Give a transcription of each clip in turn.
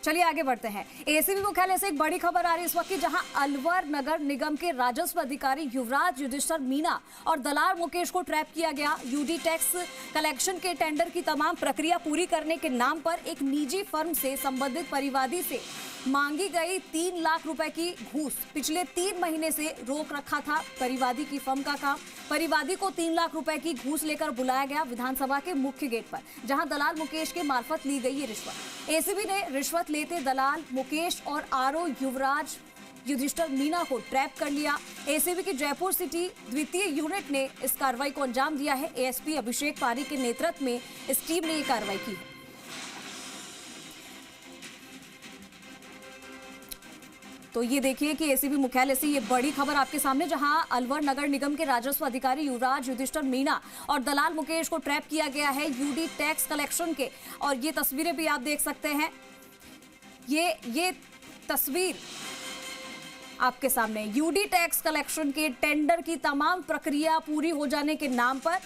चलिए आगे बढ़ते हैं। एसीबी मुख्यालय से एक बड़ी खबर आ रही है इस वक्त की, जहां अलवर नगर निगम के राजस्व अधिकारी युवराज युधिष्ठिर मीणा और दलाल मुकेश को ट्रैप किया गया। यूडी टैक्स कलेक्शन के टेंडर की तमाम प्रक्रिया पूरी करने के नाम पर एक निजी फर्म से संबंधित परिवादी से मांगी गई 3 लाख रुपए की घूस पिछले 3 महीने से रोक रखा था परिवादी की फर्म का काम। परिवादी को 3 लाख रुपए की घूस लेकर बुलाया गया विधानसभा के मुख्य गेट पर, जहां दलाल मुकेश के मार्फत ली गई ये रिश्वत। एसीबी ने रिश्वत लेते दलाल मुकेश और आरओ युवराज युधिष्ठिर मीणा को ट्रैप कर लिया। एसीबी की जयपुर सिटी द्वितीय यूनिट ने इस कार्रवाई को अंजाम दिया है। एएसपी अभिषेक पारी के नेतृत्व में इस टीम ने ये कार्रवाई की है। तो ये देखिए कि एसीबी मुख्यालय से ये बड़ी खबर आपके सामने, जहां अलवर नगर निगम के राजस्व अधिकारी युवराज युधिष्ठिर मीणा और दलाल मुकेश को ट्रैप किया गया है यूडी टैक्स कलेक्शन के। और ये तस्वीरें भी आप देख सकते हैं। ये तस्वीर आपके सामने यूडी टैक्स कलेक्शन के टेंडर की तमाम प्रक्रिया पूरी हो जाने के नाम पर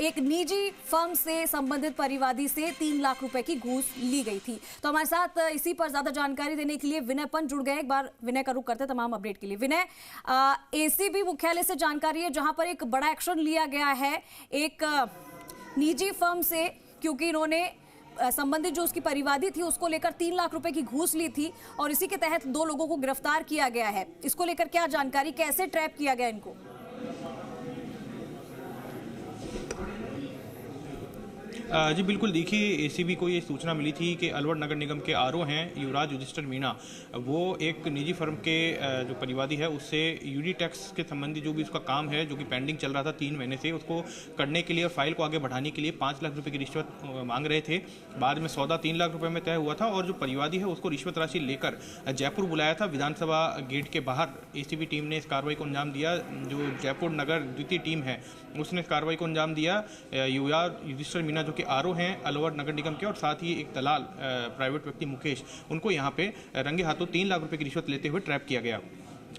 एक निजी फर्म से संबंधित परिवादी से 3 लाख रुपए की घूस ली गई थी। तो हमारे साथ इसी पर ज्यादा जानकारी देने के लिए विनय पंत जुड़ गए। एक बार विनय का रुख करते तमाम अपडेट के लिए। विनय, एसीबी मुख्यालय से जानकारी है जहां पर एक बड़ा एक्शन लिया गया है एक निजी फर्म से, क्योंकि इन्होंने संबंधित जो उसकी परिवादी थी उसको लेकर 3 लाख रुपए की घूस ली थी और इसी के तहत 2 लोगों को गिरफ्तार किया गया है। इसको लेकर क्या जानकारी, कैसे ट्रैप किया गया इनको? जी बिल्कुल, देखिए एसीबी को ये सूचना मिली थी कि अलवर नगर निगम के आरओ हैं युवराज युधिष्ठिर मीणा, वो एक निजी फर्म के जो परिवादी है उससे यूडी टैक्स के संबंधी जो भी उसका काम है जो कि पेंडिंग चल रहा था 3 महीने से, उसको करने के लिए और फाइल को आगे बढ़ाने के लिए 5 लाख रुपए की रिश्वत मांग रहे थे। बाद में सौदा 3 लाख रुपए में तय हुआ था और जो परिवादी है उसको रिश्वत राशि लेकर जयपुर बुलाया था विधानसभा गेट के बाहर। एसीबी टीम ने इस कार्रवाई को अंजाम दिया। जो जयपुर नगर द्वितीय टीम है उसने इस कार्रवाई को अंजाम दिया। युवराज युधिष्ठिर मीणा जो कि आरओ हैं अलवर नगर निगम के और साथ ही एक दलाल प्राइवेट व्यक्ति मुकेश, उनको यहाँ पे रंगे हाथों 3 लाख रुपए की रिश्वत लेते हुए ट्रैप किया गया।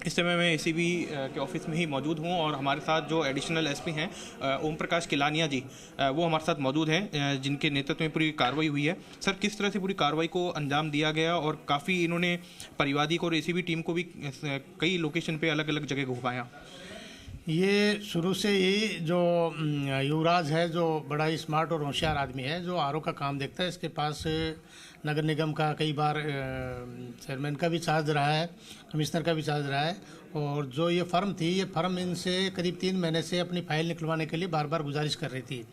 इस समय मैं एसीबी के ऑफिस में ही मौजूद हूँ और हमारे साथ जो एडिशनल एसपी हैं ओम प्रकाश किलानिया जी, वो हमारे साथ मौजूद हैं, जिनके नेतृत्व में पूरी कार्रवाई हुई है। सर, किस तरह से पूरी कार्रवाई को अंजाम दिया गया और काफ़ी इन्होंने परिवादी को और एसीबी टीम को भी कई लोकेशन पे अलग अलग जगह घुमाया? ये शुरू से ही जो युवराज है, जो बड़ा ही स्मार्ट और होशियार आदमी है, जो आरओ का काम देखता है, इसके पास नगर निगम का कई बार चेयरमैन का भी चार्ज रहा है, कमिश्नर का भी चार्ज रहा है। और जो ये फर्म थी, ये फर्म इनसे करीब 3 महीने से अपनी फाइल निकलवाने के लिए बार बार गुजारिश कर रही थी,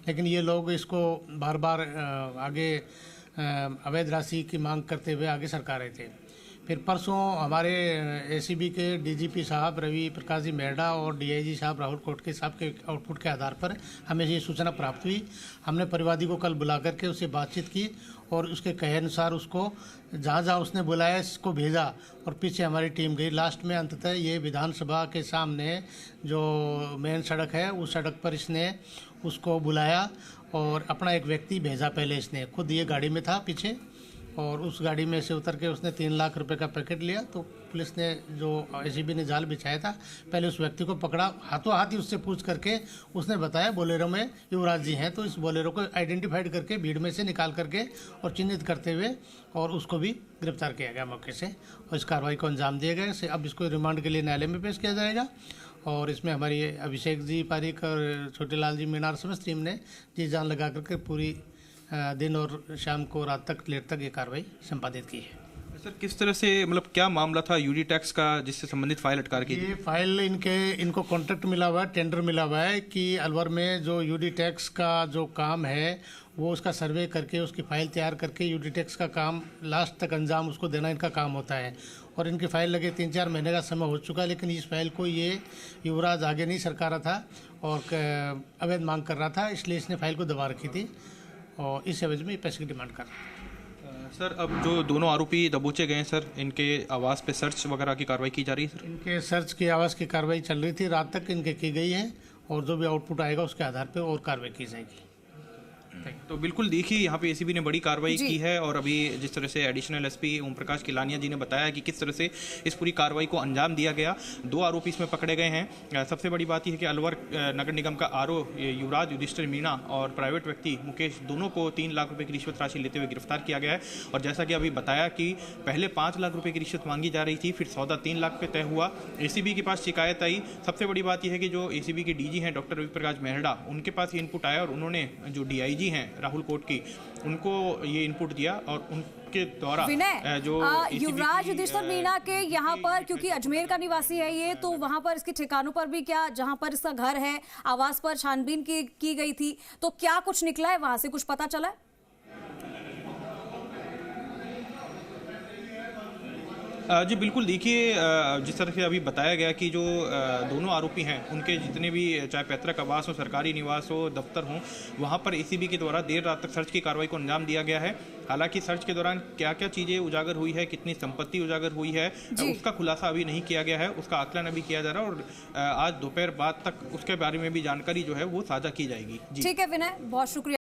लेकिन ये लोग इसको बार बार आगे अवैध राशि की मांग करते हुए आगे सरका रहे थे। फिर परसों हमारे एसीबी के डीजीपी साहब रवि प्रकाश जी मेहड़ा और डीआईजी साहब राहुल कोटके साहब के आउटपुट के आधार पर हमें ये सूचना प्राप्त हुई। हमने परिवादी को कल बुला करके उससे बातचीत की और उसके कहे अनुसार उसको जहाँ जहाँ उसने बुलाया इसको भेजा और पीछे हमारी टीम गई। लास्ट में अंततः ये विधानसभा के सामने जो मेन सड़क है उस सड़क पर इसने उसको बुलाया और अपना एक व्यक्ति भेजा। पहले इसने खुद ये गाड़ी में था पीछे और उस गाड़ी में से उतर के उसने 3 लाख रुपए का पैकेट लिया। तो पुलिस ने, जो एसीबी ने जाल बिछाया था, पहले उस व्यक्ति को पकड़ा, हाथों हाथ ही उससे पूछ करके उसने बताया बोलेरो में युवराज जी हैं। तो इस बोलेरो को आइडेंटिफाइड करके भीड़ में से निकाल करके और चिन्हित करते हुए और उसको भी गिरफ्तार किया गया मौके से और इस कार्रवाई को अंजाम दिया गया। अब इसको रिमांड के लिए न्यायालय में पेश किया जाएगा और इसमें हमारी अभिषेक जी पारिक और छोटे लाल जी मीणा समस्त टीम ने जी जान लगा करके पूरी दिन और शाम को रात तक लेट तक ये कार्रवाई संपादित की है। सर, किस तरह से, मतलब क्या मामला था यूडी टैक्स का जिससे संबंधित फाइल अटकार की? ये फाइल इनको कॉन्ट्रैक्ट मिला हुआ है, टेंडर मिला हुआ है कि अलवर में जो यूडी टैक्स का जो काम है वो उसका सर्वे करके उसकी फाइल तैयार करके यूडी टैक्स का काम लास्ट तक अंजाम उसको देना इनका काम होता है। और इनकी फाइल लगे 3-4 महीने का समय हो चुका है, लेकिन इस फाइल को ये युवराज आगे नहीं सरका रहा था और अवैध मांग कर रहा था, इसलिए इसने फाइल को दबा रखी थी और इस एवज में पैसे की डिमांड कर रहा है। सर, अब जो दोनों आरोपी दबोचे गए हैं सर, इनके आवास पे सर्च वगैरह की कार्रवाई की जा रही है सर? इनके सर्च की आवास की कार्रवाई चल रही थी, रात तक इनके की गई है और जो भी आउटपुट आएगा उसके आधार पर और कार्रवाई की जाएगी। तो बिल्कुल देखिए यहाँ पे एसीबी ने बड़ी कार्रवाई की है और अभी जिस तरह से एडिशनल एसपी ओम प्रकाश किलानिया जी ने बताया कि किस तरह से इस पूरी कार्रवाई को अंजाम दिया गया। 2 आरोपी इसमें पकड़े गए हैं। सबसे बड़ी बात यह है कि अलवर नगर निगम का आरओ युवराज युधिष्ठिर मीणा और प्राइवेट व्यक्ति मुकेश दोनों को 3 लाख रुपए की रिश्वत राशि लेते हुए गिरफ्तार किया गया है। और जैसा कि अभी बताया कि पहले 5 लाख रुपए की रिश्वत मांगी जा रही थी, फिर सौदा 3 लाख पे तय हुआ। एसीबी के पास शिकायत आई। सबसे बड़ी बात यह है कि जो एसीबी के डीजी हैं डॉक्टर रवि प्रकाश मेहरडा, उनके पास ये इनपुट आया और उन्होंने जो डीआईजी हैं राहुल कोट की, उनको ये इनपुट दिया और उनके द्वारा जो युवराज युधिष्ठिर मीणा के यहाँ पर, क्योंकि अजमेर का निवासी है ये, तो वहां पर इसके ठिकानों पर भी क्या, जहां पर इसका घर है, आवास पर छानबीन की गई थी, तो क्या कुछ निकला है वहां से, कुछ पता चला है? जी बिल्कुल देखिए, जिस तरह से अभी बताया गया कि जो दोनों आरोपी हैं उनके जितने भी चाहे पैतृक आवास हो, सरकारी निवास हो, दफ्तर हो, वहाँ पर एसीबी के द्वारा देर रात तक सर्च की कार्रवाई को अंजाम दिया गया है। हालांकि सर्च के दौरान क्या क्या चीज़ें उजागर हुई है, कितनी संपत्ति उजागर हुई है, उसका खुलासा अभी नहीं किया गया है, उसका आकलन अभी किया जा रहा है और आज दोपहर बाद तक उसके बारे में भी जानकारी जो है वो साझा की जाएगी। ठीक है विनय, बहुत शुक्रिया।